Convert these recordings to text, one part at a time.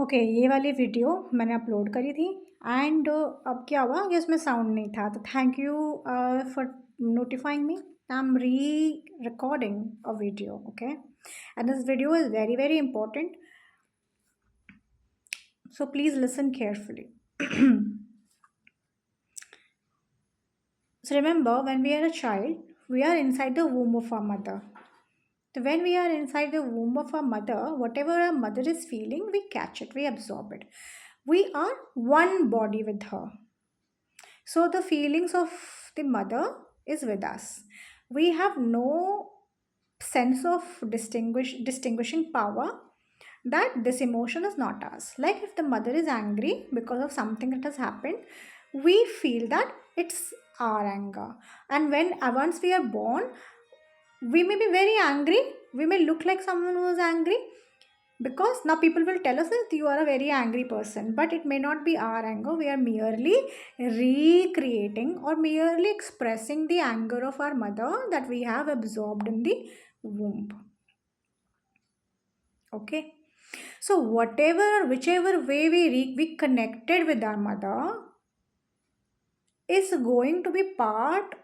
Okay, ये वाली video मैंने अपलोड करी थी एंड अब क्या हुआ कि उसमें साउंड नहीं था, तो thank you for notifying me. I'm re-recording a video, okay? And this video is very, very important. So please listen carefully. So remember, when we are a child, we are inside the womb of our mother. So when we are inside the womb of our mother, whatever our mother is feeling, we catch it, we absorb it. We are one body with her. So the feelings of the mother is with us. We have no sense of distinguishing power that this emotion is not ours. Like if the mother is angry because of something that has happened, we feel that it's our anger. And when once we are born, we may be very angry. We may look like someone who is angry, because now people will tell us that you are a very angry person, but it may not be our anger. We are merely recreating or merely expressing the anger of our mother that we have absorbed in the womb. Okay, so whatever or whichever way we connected with our mother is going to be part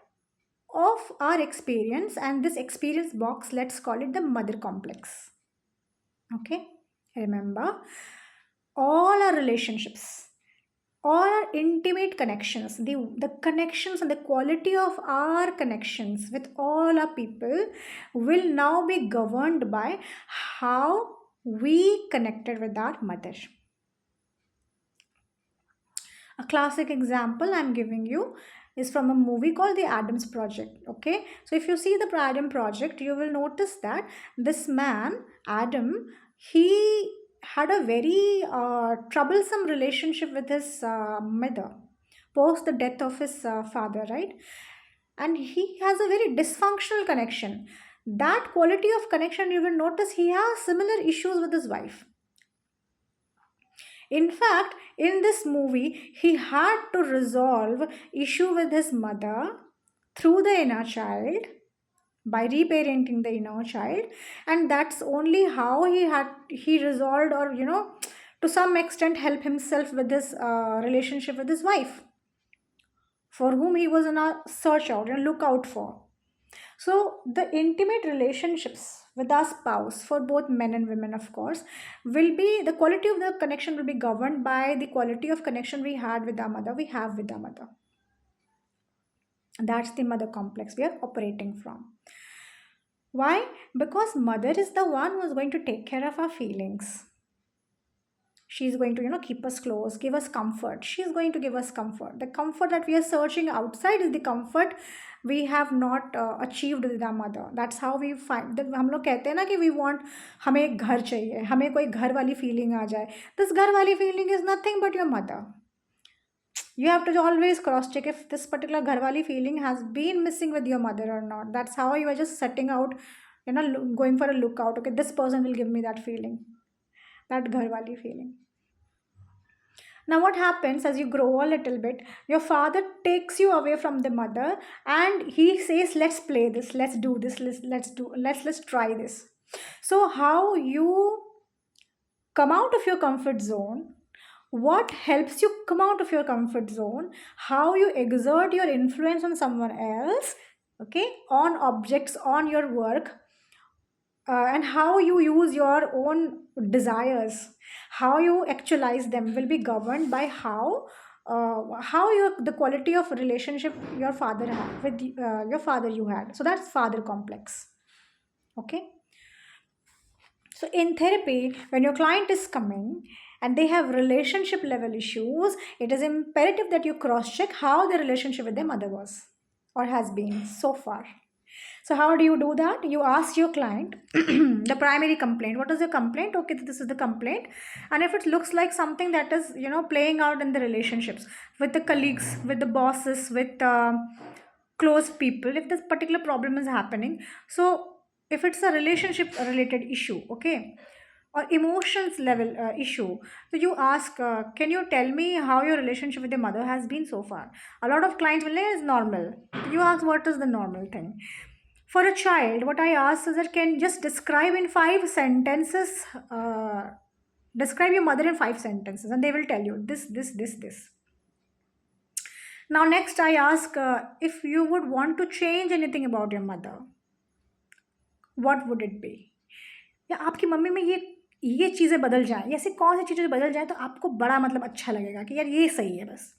of our experience, and this experience box, let's call it the mother complex. Okay, remember, all our relationships, all our intimate connections, the connections and the quality of our connections with all our people will now be governed by how we connected with our mother. A classic example I'm giving you is from a movie called The Adams Project. Okay, so if you see the Adam Project, you will notice that this man, Adam, he had a very troublesome relationship with his mother post the death of his father, right? And he has a very dysfunctional connection. That quality of connection, you will notice he has similar issues with his wife. In fact, in this movie, he had to resolve issue with his mother through the inner child by reparenting the inner child, and that's only how he resolved, or to some extent help himself with this relationship with his wife, for whom he was on a search out and look out for. So, the intimate relationships with our spouse, for both men and women, of course, will be the quality of the connection will be governed by the quality of connection we had with our mother, we have with our mother. That's the mother complex we are operating from. Why? Because mother is the one who is going to take care of our feelings. She's going to keep us close, give us comfort. She's going to give us comfort. The comfort that we are searching outside is the comfort we have not achieved with our mother. That's how we find that. हम लोग कहते हैं ना कि we want, हमें एक घर चाहिए, हमें कोई घर वाली feeling आ जाए. This घर वाली feeling is nothing but your mother. You have to always cross check if this particular घर वाली feeling has been missing with your mother or not. That's how you are just setting out, going for a lookout. Okay, this person will give me that feeling, that घर वाली feeling. Now, what happens as you grow a little bit, your father takes you away from the mother and he says, let's play this, let's do this, let's try this. So, how you come out of your comfort zone, what helps you come out of your comfort zone, how you exert your influence on someone else, okay, on objects, on your work, and how you use your own desires, how you actualize them, will be governed by how the quality of relationship your father had with your father you had. So that's father complex. Okay, so in therapy, when your client is coming and they have relationship level issues, it is imperative that you cross check how the relationship with their mother was or has been so far. So how do you do that? You ask your client the primary complaint. What is the complaint? Okay, this is the complaint. And if it looks like something that is, playing out in the relationships with the colleagues, with the bosses, with close people, if this particular problem is happening, so if it's a relationship related issue, okay, or emotions level issue, so you ask, can you tell me how your relationship with your mother has been so far? A lot of clients will say it's normal. You ask, what is the normal thing? For a child, what I ask is that can just describe in 5 sentences Describe your mother in 5 sentences, and they will tell you this, this, this. Now, next I ask, if you would want to change anything about your mother, what would it be? या आपकी mummy में ये चीज़ें बदल जाएँ, ऐसी कौन सी चीज़ें बदल जाएँ तो आपको बड़ा मतलब अच्छा लगेगा कि यार ये सही है बस?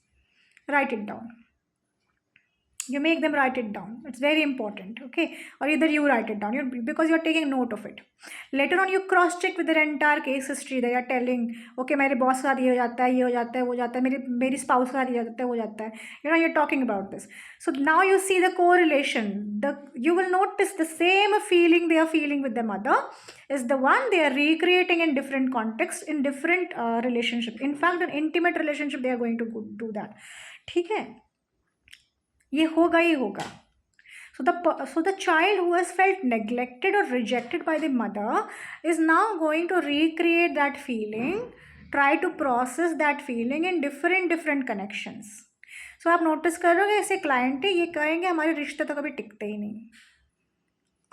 Right it down. You make them write it down. It's very important, okay? Or either you write it down, because you're taking note of it. Later on, you cross check with their entire case history. They are telling, okay, मेरे boss के साथ ये हो जाता है, ये हो जाता है, वो जाता है, मेरी spouse के साथ ये हो जाता है, वो जाता है. You're talking about this. So now you see the correlation. You will notice the same feeling they are feeling with their mother is the one they are recreating in different contexts, in different relationships. In fact, an intimate relationship, they are going to do that. ठीक है? ये होगा ही होगा. So the child who has felt neglected or rejected by the mother is now going to recreate that feeling, try to process that feeling in different connections. So आप notice करोगे ऐसे client है ये कहेंगे हमारे रिश्ते तो कभी टिकते ही नहीं.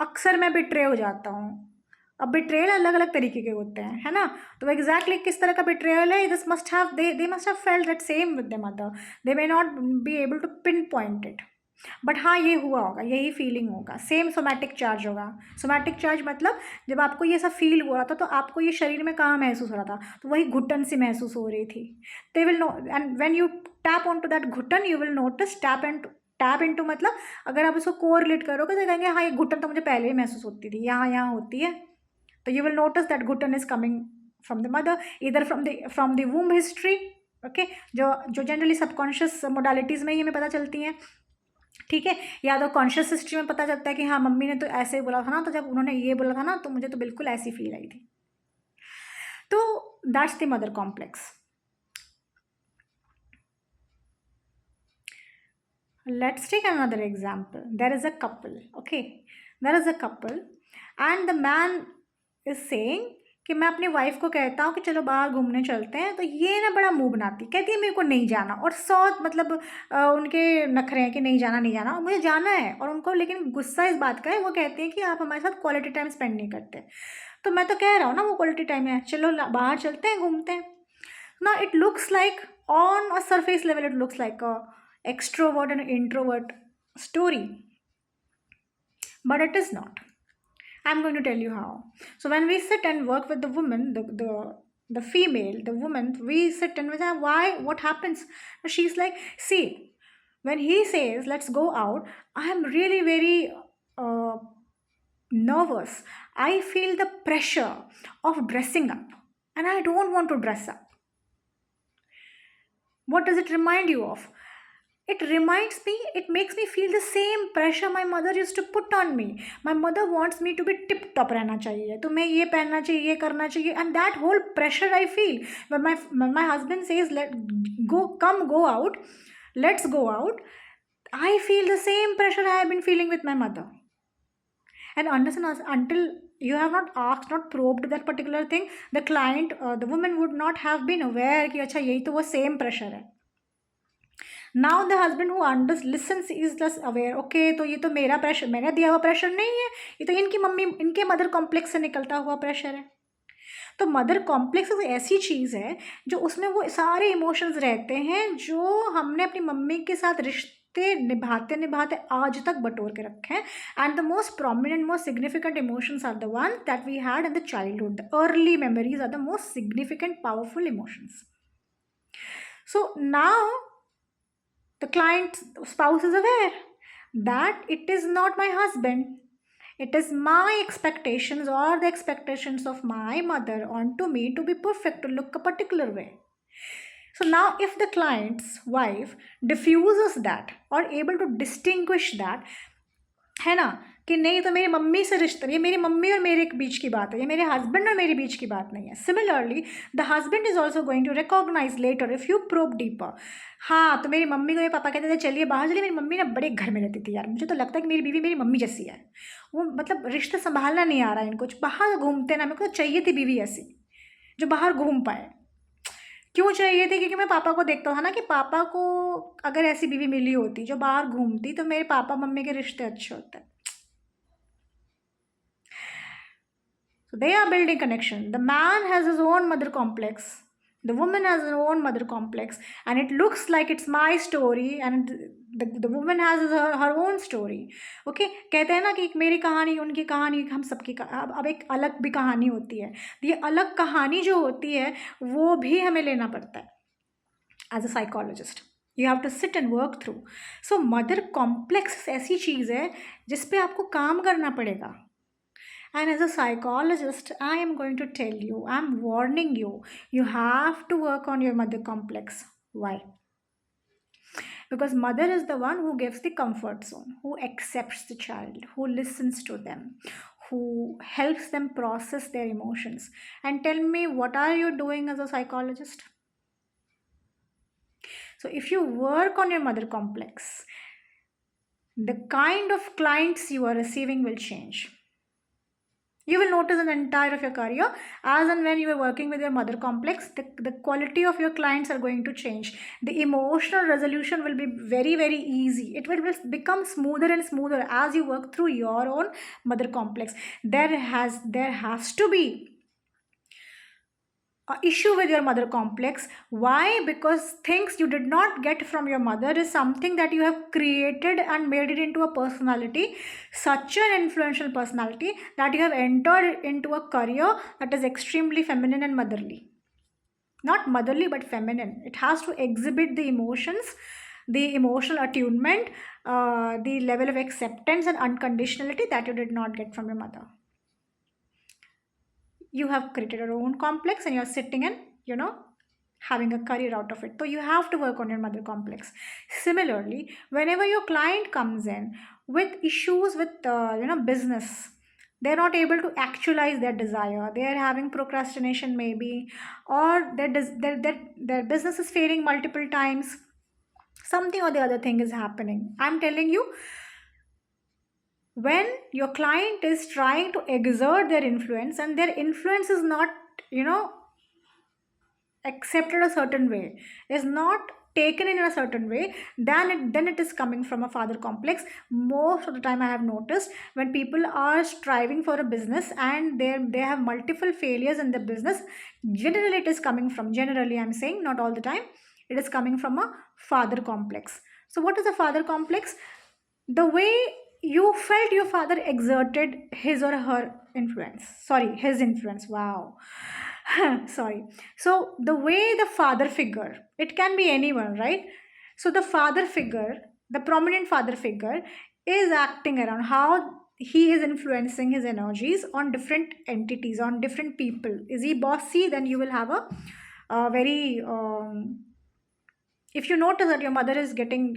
अक्सर मैं बिट्रे हो जाता हूँ. अब बिट्रेयल अलग अलग तरीके के होते हैं, है ना? तो एग्जैक्टली किस तरह का बिट्रेयल है, this must have they must have felt that same with the mother. They may not be able to pinpoint it, but हाँ ये हुआ होगा, यही फीलिंग होगा. सेम सोमैटिक चार्ज होगा. सोमैटिक चार्ज मतलब जब आपको ये सब फील हो रहा था तो आपको ये शरीर में कहाँ महसूस हो रहा था, तो वही घुटन सी महसूस हो रही थी. They will know, and when you tap on to that घुटन you will notice. Tap into मतलब अगर आप उसको कोरिलेट करोगे तो कहेंगे हाँ ये घुटन तो मुझे पहले ही महसूस होती थी, यहाँ होती है. तो यू विल नोटिस दैट घुटन is coming from the mother, इधर from the womb history. Okay, जो जनरली सबकॉन्शियस मोडालिटीज़ में ही हमें पता चलती हैं. ठीक है, या तो कॉन्शियस हिस्ट्री में पता चलता है कि हाँ मम्मी ने तो ऐसे बोला था ना, तो जब उन्होंने ये बोला था ना तो मुझे तो बिल्कुल ऐसी फील आई थी. तो that's the mother complex. Let's take another example. There is a couple, okay? There is a couple and the man is saying कि मैं अपनी वाइफ को कहता हूँ कि चलो बाहर घूमने चलते हैं, तो ये ना बड़ा मुंह बनाती, कहती है मेरे को नहीं जाना. और सौ मतलब उनके नखरे हैं कि नहीं जाना नहीं जाना, मुझे जाना है. और उनको लेकिन गुस्सा इस बात का है, वो कहते हैं कि आप हमारे साथ क्वालिटी टाइम स्पेंड नहीं करते. तो मैं तो कह रहा हूँ ना वो क्वालिटी टाइम है, चलो बाहर चलते हैं घूमते हैं. ना it looks like on a surface level it looks like a extrovert and introvert story, but it is not. I'm going to tell you how. So when we sit and work with the woman, the female, the woman, we sit and we say why, what happens. She's like, see, when he says let's go out, I am really very nervous. I feel the pressure of dressing up and I don't want to dress up. What does it remind you of? It reminds me, it makes me feel the same pressure my mother used to put on me. My mother wants me to be tip top रहना चाहिए, तो मैं ये पहनना चाहिए, ये करना चाहिए, and that whole pressure I feel when my husband says go out, let's go out, I feel the same pressure I have been feeling with my mother. And understand, until you have not asked, not probed that particular thing, the client, the woman would not have been aware कि अच्छा यही तो वो same pressure है. Now the husband who listens is just aware, okay, तो ये तो मेरा प्रेशर, मैंने दिया हुआ प्रेशर नहीं है, ये तो इनकी मम्मी, इनके मदर कॉम्प्लेक्स से निकलता हुआ प्रेशर है. तो मदर कॉम्प्लेक्स एक ऐसी चीज़ है जो उसमें वो सारे इमोशंस रहते हैं जो हमने अपनी मम्मी के साथ रिश्ते निभाते निभाते आज तक बटोर के रखे हैं. And the most prominent, most significant emotions are the one that we had in the childhood. The early memories are the most significant powerful emotions. So now the client spouse is aware that it is not my husband, it is my expectations or the expectations of my mother onto me to be perfect, to look a particular way. So now if the client's wife diffuses that or able to distinguish that, है ना, कि नहीं तो मेरी mummy से रिश्ता, ये मेरी मम्मी और मेरे बीच की बात है, ये मेरे हस्बैंड और मेरे बीच की बात नहीं है. Similarly the husband is also going to recognise later if you probe deeper. हाँ, तो मेरी मम्मी को ये पापा कहते थे चलिए बाहर चलिए, मेरी मम्मी ना बड़े घर में रहती थी यार, मुझे तो लगता है कि मेरी बीवी मेरी मम्मी जैसी है. वो मतलब रिश्ता संभालना नहीं आ रहा है इनको, बाहर घूमते ना, मेरे को तो चाहिए थी बीवी ऐसी जो बाहर घूम पाए. क्यों चाहिए थी? क्योंकि मैं पापा को देखता था ना कि पापा को अगर ऐसी बीवी मिली होती जो बाहर घूमती तो मेरे पापा मम्मी के रिश्ते अच्छे होते. So they are building connection. The man has his own mother complex. The woman has her own mother complex, and it looks like it's my story, and the woman has her own story. Okay, कहते हैं ना कि एक मेरी कहानी उनकी कहानी हम सबकी अब एक अलग भी कहानी होती है. ये अलग कहानी जो होती है वो भी हमें लेना पड़ता है as a psychologist. You have to sit and work through. So mother complex ऐसी चीज़ है जिस पे आपको काम करना पड़ेगा. And as a psychologist, I am going to tell you, I'm warning you, you have to work on your mother complex. Why? Because mother is the one who gives the comfort zone, who accepts the child, who listens to them, who helps them process their emotions. And tell me, what are you doing as a psychologist? So if you work on your mother complex, the kind of clients you are receiving will change. You will notice in the entire of your career, as and when you are working with your mother complex, the quality of your clients are going to change. The emotional resolution will be very, very easy. It will become smoother and smoother as you work through your own mother complex. There has to be a issue with your mother complex. Why? Because things you did not get from your mother is something that you have created and made it into a personality, such an influential personality that you have entered into a career that is extremely feminine and motherly. Not motherly but feminine. It has to exhibit the emotions, the emotional attunement, the level of acceptance and unconditionality that you did not get from your mother. You have created your own complex and you're sitting and having a career out of it. So you have to work on your mother complex. Similarly, whenever your client comes in with issues with business, they're not able to actualize their desire, they are having procrastination maybe, or their business is failing multiple times, something or the other thing is happening. I'm telling you, when your client is trying to exert their influence and their influence is not accepted a certain way, is not taken in a certain way, then it is coming from a father complex. Most of the time I have noticed, when people are striving for a business and they have multiple failures in the business, generally it is coming from, generally I'm saying, not all the time, it is coming from a father complex. So what is a father complex? The way you felt your father exerted his or her influence. Sorry, his influence. Wow. Sorry. So the way the father figure, it can be anyone, right? So the father figure, the prominent father figure, is acting around, how he is influencing his energies on different entities, on different people. Is he bossy? Then you will have a very if you notice that your mother is getting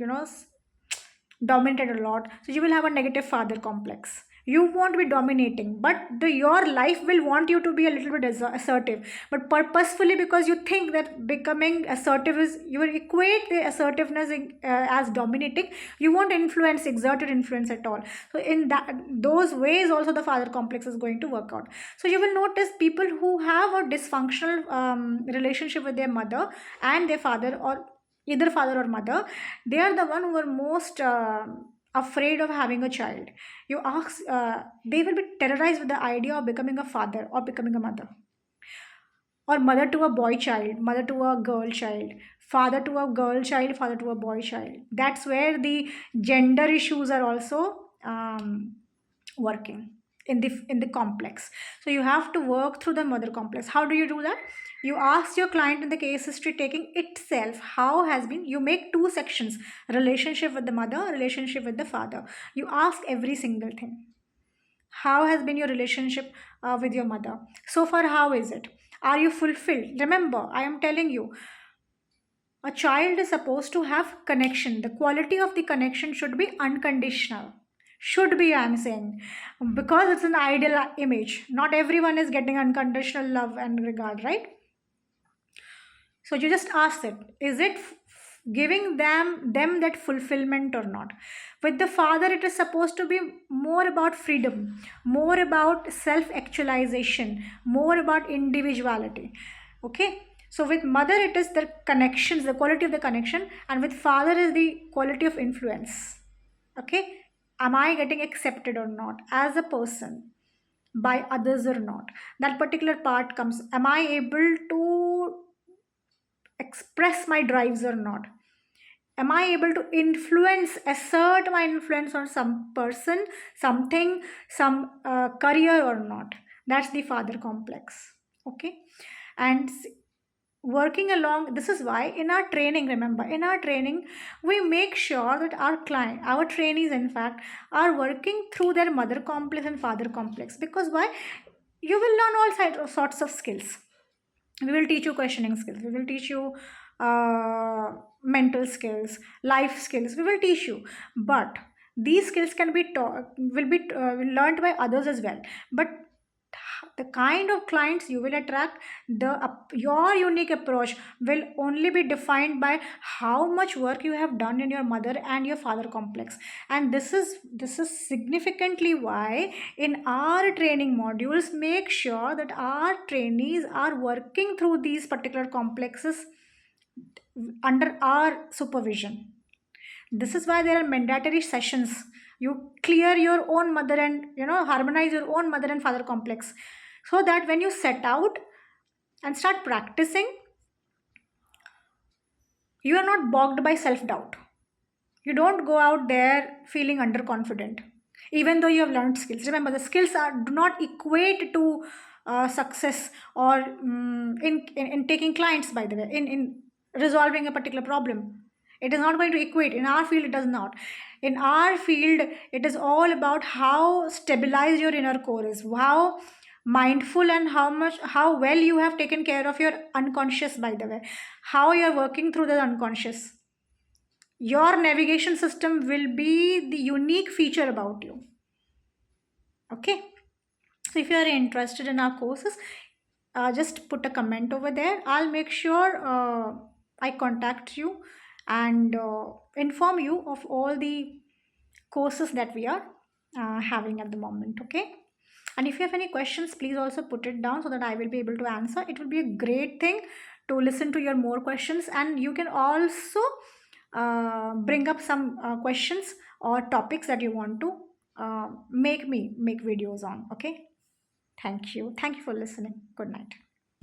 dominated a lot, so you will have a negative father complex. You won't be dominating, but your life will want you to be a little bit assertive, but purposefully, because you think that becoming assertive is, you will equate the assertiveness as dominating. You won't exert your influence at all. So in those ways also the father complex is going to work out. So you will notice people who have a dysfunctional relationship with their mother and their father, or either father or mother, they are the one who are most afraid of having a child. You ask, they will be terrorized with the idea of becoming a father or becoming a mother, or mother to a boy child, mother to a girl child, father to a girl child, father to a boy child. That's where the gender issues are also working in the complex. So you have to work through the mother complex. How do you do that? You ask your client in the case history taking itself, how has been, you make two sections: relationship with the mother, relationship with the father. You ask every single thing. How has been your relationship with your mother so far? How is it? Are you fulfilled? Remember, I am telling you, a child is supposed to have connection. The quality of the connection should be unconditional. Should be, I'm saying, because it's an ideal image. Not everyone is getting unconditional love and regard, right? So you just ask it, is it giving them that fulfillment or not? With the father, it is supposed to be more about freedom, more about self-actualization, more about individuality. Okay? So with mother, it is the connections, the quality of the connection, and with father is the quality of influence. Okay? Am I getting accepted or not as a person? by others or not. That particular part comes, am I able to express my drives or not? Am I able to influence, assert my influence on some person, something, some career or not? That's the father complex. Okay. And working along, this is why in our training, remember, in our training we make sure that our client, our trainees in fact, are working through their mother complex and father complex. Because why? You will learn sorts of skills. We will teach you questioning skills, we will teach you mental skills, life skills, we will teach you. But these skills can be taught, will be learned by others as well. But the kind of clients you will attract, your unique approach will only be defined by how much work you have done in your mother and your father complex. And this is significantly why in our training modules make sure that our trainees are working through these particular complexes under our supervision. This is why there are mandatory sessions. You clear your own mother and harmonize your own mother and father complex, so that when you set out and start practicing, you are not bogged by self-doubt. You don't go out there feeling underconfident, even though you have learned skills. Remember, the skills do not equate to success, or in taking clients, by the way, in resolving a particular problem. It is not going to equate. In our field, it does not. In our field, it is all about how stabilized your inner core is, how mindful and how well you have taken care of your unconscious, by the way, how you are working through the unconscious. Your navigation system will be the unique feature about you. Okay. So if you are interested in our courses, just put a comment over there. I'll make sure I contact you and inform you of all the courses that we are having at the moment. Okay. And if you have any questions, please also put it down so that I will be able to answer. It will be a great thing to listen to your more questions, and you can also bring up some questions or topics that you want to make videos on. Okay. Thank you for listening. Good night.